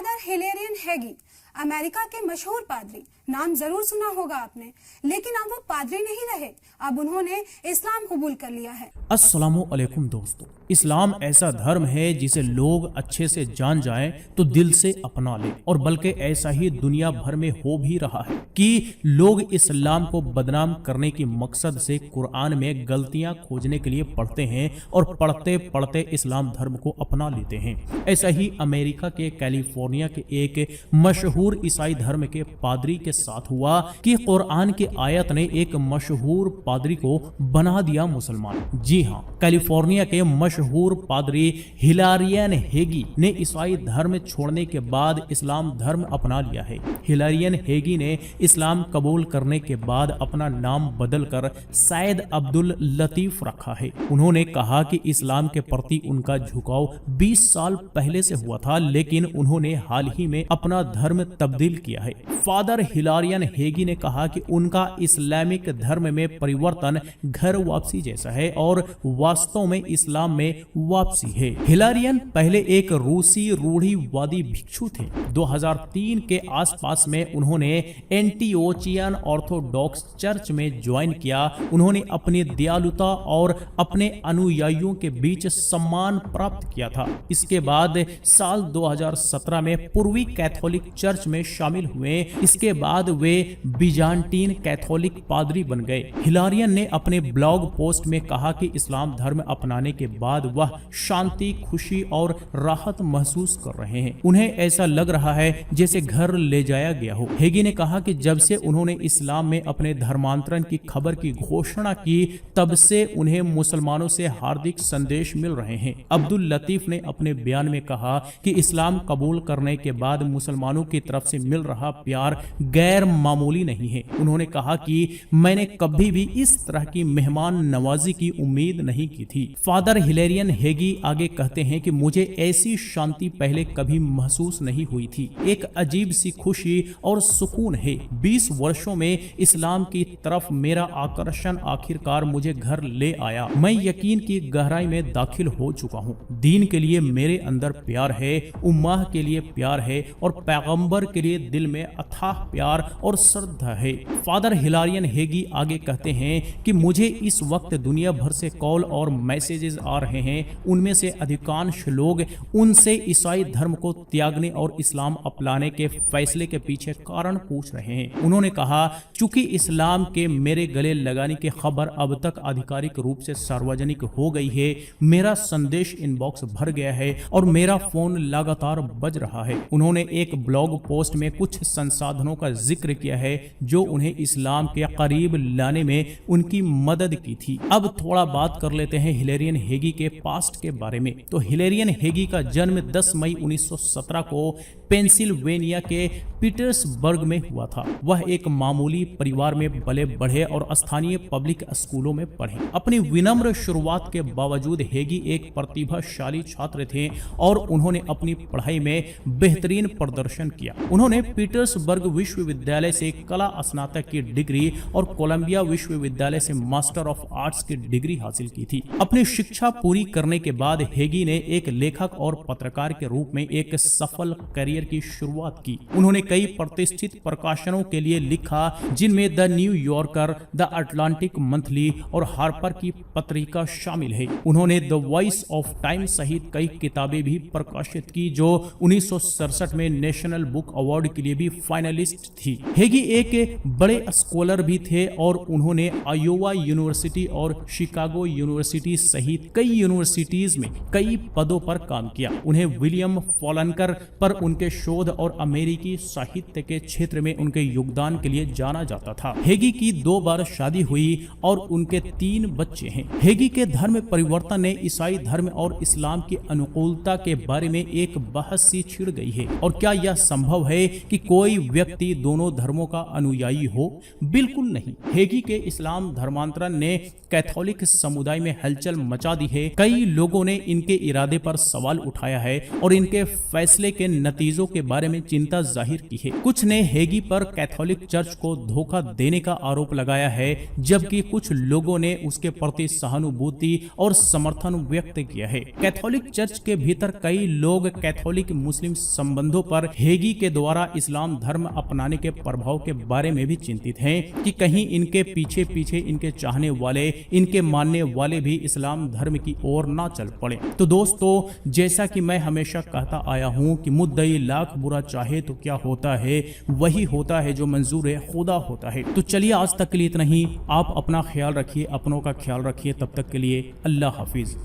Father हिलेरियन हेगी America के मशहूर पादरी, नाम जरूर सुना होगा आपने, लेकिन अब वो पादरी नहीं रहे, अब उन्होंने इस्लाम कबूल कर लिया है। अस्सलामु अलैकुम दोस्तों, इस्लाम ऐसा धर्म है जिसे लोग अच्छे से जान जाएं तो दिल से अपना ले, और बल्कि ऐसा ही दुनिया भर में हो भी रहा है कि लोग इस्लाम को बदनाम करने की मकसद से कुरान में गलतियां खोजने के लिए पढ़ते हैं और पढ़ते पढ़ते इस्लाम धर्म को अपना लेते हैं। ऐसा ही अमेरिका के कैलिफोर्निया के एक मशहूर ईसाई धर्म के पादरी के साथ हुआ कि कुरान की आयत ने एक मशहूर पादरी को बना दिया मुसलमान। जी हाँ, कैलिफोर्निया के मशहूर पादरी हिलारियन हेगी ने ईसाई धर्म छोड़ने के बाद इस्लाम धर्म अपना लिया है। हिलारियन हेगी ने इस्लाम कबूल करने के बाद अपना नाम बदलकर सैयद अब्दुल लतीफ रखा है। उन्होंने कहा कि इस्लाम के प्रति उनका झुकाव 20 साल पहले से हुआ था, लेकिन उन्होंने हाल ही में अपना धर्म तब्दील किया है। फादर हिलारियन हेगी ने कहा कि उनका इस्लामिक धर्म में परिवर्तन घर वापसी जैसा है और वास्तव में इस्लाम में वापसी है। हिलारियन पहले एक रूसी रूढ़िवादी भिक्षु थे। 2003 के आसपास में उन्होंने एंटियोचियन ऑर्थोडॉक्स चर्च में ज्वाइन किया। उन्होंने अपनी दयालुता और अपने अनुयायियों के बीच सम्मान प्राप्त किया था। इसके बाद साल 2017 में पूर्वी कैथोलिक चर्च में शामिल हुए। इसके बाद वे बिजान्टीन कैथोलिक पादरी बन गए। हिलारियन ने अपने ब्लॉग पोस्ट में कहा कि इस्लाम धर्म अपनाने के बाद वह शांति, खुशी और राहत महसूस कर रहे हैं। उन्हें ऐसा लग रहा है जैसे घर ले जाया गया हो। हेगी ने कहा कि जब से उन्होंने इस्लाम में अपने धर्मांतरण की खबर की घोषणा की, तब से उन्हें मुसलमानों से हार्दिक संदेश मिल रहे हैं। अब्दुल लतीफ ने अपने बयान में कहा कि इस्लाम कबूल करने के बाद मुसलमानों की तरफ से मिल रहा प्यार गैर मामूली नहीं है। उन्होंने कहा कि मैंने कभी भी इस तरह की मेहमान नवाजी की उम्मीद नहीं की थी। फादर हिलेरियन हेगी आगे कहते हैं कि मुझे ऐसी शांति पहले कभी महसूस नहीं हुई थी। एक अजीब सी खुशी और सुकून है। 20 वर्षों में इस्लाम की तरफ मेरा आकर्षण आखिरकार मुझे घर ले आया। मैं यकीन की गहराई में दाखिल हो चुका हूँ। दीन के लिए मेरे अंदर प्यार है, उम्माह के लिए प्यार है और पैगंबर के लिए दिल में अथाह प्यार और श्रद्धा है। फादर हिलारियन हेगी आगे कहते हैं कि मुझे इस वक्त दुनिया भर से कॉल और मैसेजेस आ रहे हैं। उनमें से अधिकांश लोग उनसे ईसाई धर्म को त्यागने और इस्लाम अपनाने के फैसले के पीछे कारण पूछ रहे हैं। उन्होंने कहा, चूंकि इस्लाम के मेरे गले लगाने की खबर अब तक आधिकारिक रूप से सार्वजनिक हो गई है, मेरा संदेश इनबॉक्स भर गया है और मेरा फोन लगातार बज रहा है। उन्होंने एक ब्लॉग पोस्ट में कुछ संसाधनों का जिक्र किया है जो उन्हें इस्लाम के करीब लाने में उनकी मदद की थी। अब थोड़ा बात कर लेते हैं हिलेरियन हेगी के पास्ट के बारे में। तो हिलेरियन हेगी का जन्म 10 मई 1917 को पेंसिल्वेनिया के पीटर्सबर्ग में हुआ था। वह एक मामूली परिवार में पले बढ़े और स्थानीय पब्लिक स्कूलों में पढ़े। अपनी विनम्र शुरुआत के बावजूद हेगी एक प्रतिभाशाली छात्र थे और उन्होंने अपनी पढ़ाई में बेहतरीन प्रदर्शन किया। उन्होंने पीटर्सबर्ग विश्वविद्यालय से कला स्नातक की डिग्री और कोलंबिया विश्वविद्यालय से मास्टर ऑफ आर्ट्स की डिग्री हासिल की थी। अपनी शिक्षा पूरी करने के बाद हेगी ने एक लेखक और पत्रकार के रूप में एक सफल करियर की शुरुआत की। उन्होंने कई प्रतिष्ठित प्रकाशनों के लिए लिखा, जिनमें the new yorker, the Atlantic monthly और हार्पर की पत्रिका शामिल है। उन्होंने द वॉइस ऑफ टाइम सहित कई किताबें भी प्रकाशित की जो 1967 में नेशनल बुक अवार्ड के लिए भी फाइनलिस्ट थी। हेगी एक बड़े स्कॉलर भी थे और उन्होंने आयोवा यूनिवर्सिटी और शिकागो यूनिवर्सिटी सहित कई यूनिवर्सिटीज में कई पदों पर काम किया। उन्हें विलियम फॉलनकर पर उनके शोध और अमेरिकी साहित्य के क्षेत्र में उनके योगदान के लिए जाना जाता था। हेगी की 2 बार शादी हुई और उनके 3 बच्चे हैं। हेगी के धर्म परिवर्तन ने ईसाई धर्म और इस्लाम की अनुकूलता के बारे में एक बहस सी छिड़ गई है। और क्या यह संभव है कि कोई व्यक्ति दोनों धर्मों का अनुयायी हो? बिल्कुल नहीं। हेगी के इस्लाम धर्मांतरण ने कैथोलिक समुदाय में हलचल मचा दी है। कई लोगों ने इनके इरादे पर सवाल उठाया है और इनके फैसले के नतीजों चीजों के बारे में चिंता जाहिर की है। कुछ ने हेगी पर कैथोलिक चर्च को धोखा देने का आरोप लगाया है, जबकि कुछ लोगों ने उसके प्रति सहानुभूति और समर्थन व्यक्त किया है। कैथोलिक चर्च के भीतर कई लोग कैथोलिक मुस्लिम संबंधों पर हेगी के द्वारा इस्लाम धर्म अपनाने के प्रभाव के बारे में भी चिंतित हैं कि कहीं इनके पीछे पीछे इनके चाहने वाले, इनके मानने वाले भी इस्लाम धर्म की ओर ना चल पड़े। तो दोस्तों, जैसा कि मैं हमेशा कहता आया हूं कि मुद्दई लाख बुरा चाहे तो क्या होता है, वही होता है जो मंजूर है खुदा होता है। तो चलिए आज तक के लिए इतना ही। आप अपना ख्याल रखिए, अपनों का ख्याल रखिए। तब तक के लिए अल्लाह हाफिज।